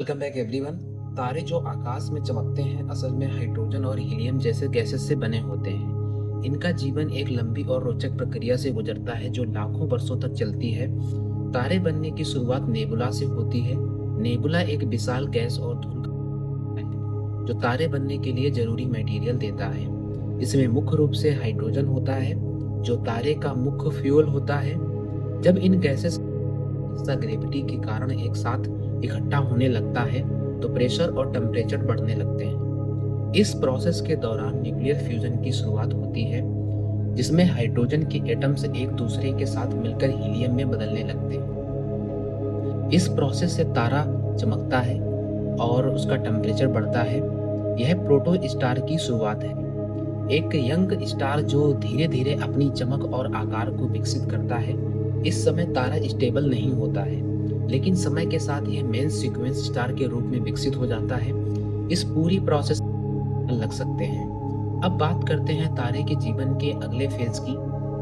Welcome back everyone. तारे जो आकाश में चमकते हैं असल में हाइड्रोजन और हीलियम जैसे गैसेस से बने होते हैं। इनका जीवन एक लंबी और रोचक प्रक्रिया से गुजरता है जो लाखों वर्षों तक चलती है। तारे बनने की शुरुआत नेबुला से होती है। नेबुला एक विशाल गैस और धूल का है जो तारे बनने के लिए जरूरी मटेरियल देता है। इसमें मुख्य रूप से हाइड्रोजन होता है जो तारे का मुख्य फ्यूल होता है। जब इन गैसेस का ग्रेविटी के कारण एक साथ इकट्ठा होने लगता है तो प्रेशर और टेम्परेचर बढ़ने लगते हैं। इस प्रोसेस के दौरान न्यूक्लियर फ्यूजन की शुरुआत होती है जिसमें हाइड्रोजन के एटम्स एक दूसरे के साथ मिलकर हीलियम में बदलने लगते हैं। इस प्रोसेस से तारा चमकता है और उसका टेम्परेचर बढ़ता है। यह प्रोटो स्टार की शुरुआत है, एक यंग स्टार जो धीरे धीरे अपनी चमक और आकार को विकसित करता है। इस समय तारा स्टेबल नहीं होता है लेकिन समय के साथ यह मेन सीक्वेंस स्टार के रूप में विकसित हो जाता है। इस पूरी प्रोसेस लग सकते हैं। अब बात करते हैं तारे के जीवन के अगले फेज की।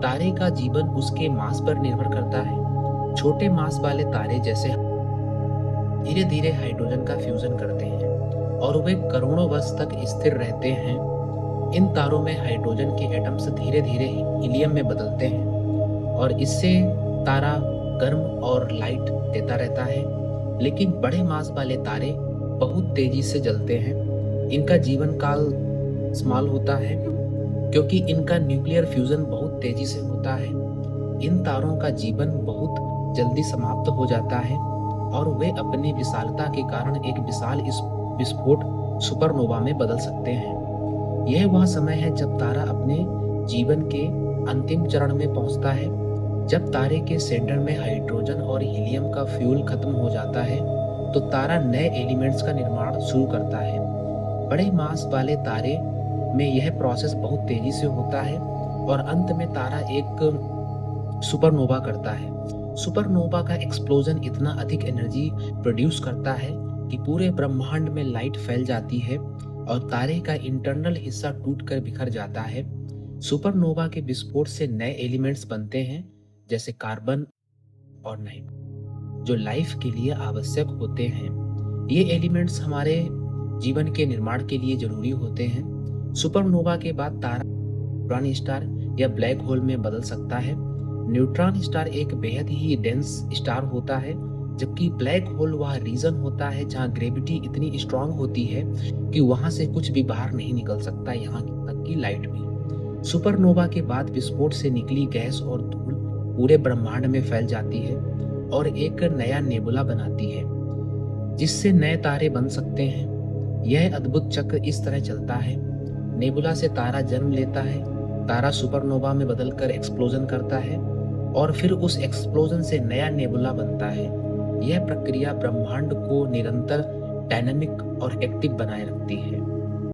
तारे का जीवन उसके मास पर निर्भर करता है। छोटे मास वाले तारे जैसे धीरे धीरे हाइड्रोजन का फ्यूजन करते हैं और वे करोड़ों वर्ष तक स्थिर रहते हैं। इन तारों में हाइड्रोजन के एटम्स धीरे धीरे हीलियम में बदलते हैं और इससे तारा गर्म और लाइट देता रहता है। लेकिन बड़े मास वाले तारे बहुत तेजी से जलते हैं। इनका जीवन काल स्मॉल होता है क्योंकि इनका न्यूक्लियर फ्यूजन बहुत तेजी से होता है। इन तारों का जीवन बहुत जल्दी समाप्त हो जाता है और वे अपनी विशालता के कारण एक विशाल विस्फोट सुपरनोवा में बदल सकते हैं। यह वह समय है जब तारा अपने जीवन के अंतिम चरण में पहुंचता है। जब तारे के सेंटर में हाइड्रोजन और हीलियम का फ्यूल खत्म हो जाता है तो तारा नए एलिमेंट्स का निर्माण शुरू करता है। बड़े मास वाले तारे में यह प्रोसेस बहुत तेजी से होता है और अंत में तारा एक सुपरनोवा करता है। सुपरनोवा का एक्सप्लोजन इतना अधिक एनर्जी प्रोड्यूस करता है कि पूरे ब्रह्मांड में लाइट फैल जाती है और तारे का इंटरनल हिस्सा टूटकर बिखर जाता है। सुपरनोवा के विस्फोट से नए एलिमेंट्स बनते हैं जैसे कार्बन और नाइट्रोजन जो लाइफ के लिए आवश्यक होते हैं। ये एलिमेंट्स हमारे जीवन के निर्माण के लिए जरूरी होते हैं। सुपरनोवा के बाद तारा न्यूट्रॉन स्टार या ब्लैक होल में बदल सकता है। न्यूट्रॉन स्टार एक बेहद ही डेंस स्टार होता है जबकि ब्लैक होल वह रीजन होता है जहाँ ग्रेविटी इतनी स्ट्रांग होती है कि वहां से कुछ भी बाहर नहीं निकल सकता, यहाँ तक की लाइट भी। सुपरनोवा के बाद विस्फोट से निकली गैस और धूल पूरे ब्रह्मांड में फैल जाती है और एक नया नेबुला बनाती है जिससे नए तारे बन सकते हैं। यह अद्भुत चक्र इस तरह चलता है। नेबुला से तारा जन्म लेता है, तारा सुपरनोवा में बदलकर एक्सप्लोजन करता है और फिर उस एक्सप्लोजन से नया नेबुला बनता है। यह प्रक्रिया ब्रह्मांड को निरंतर डायनामिक और एक्टिव बनाए रखती है।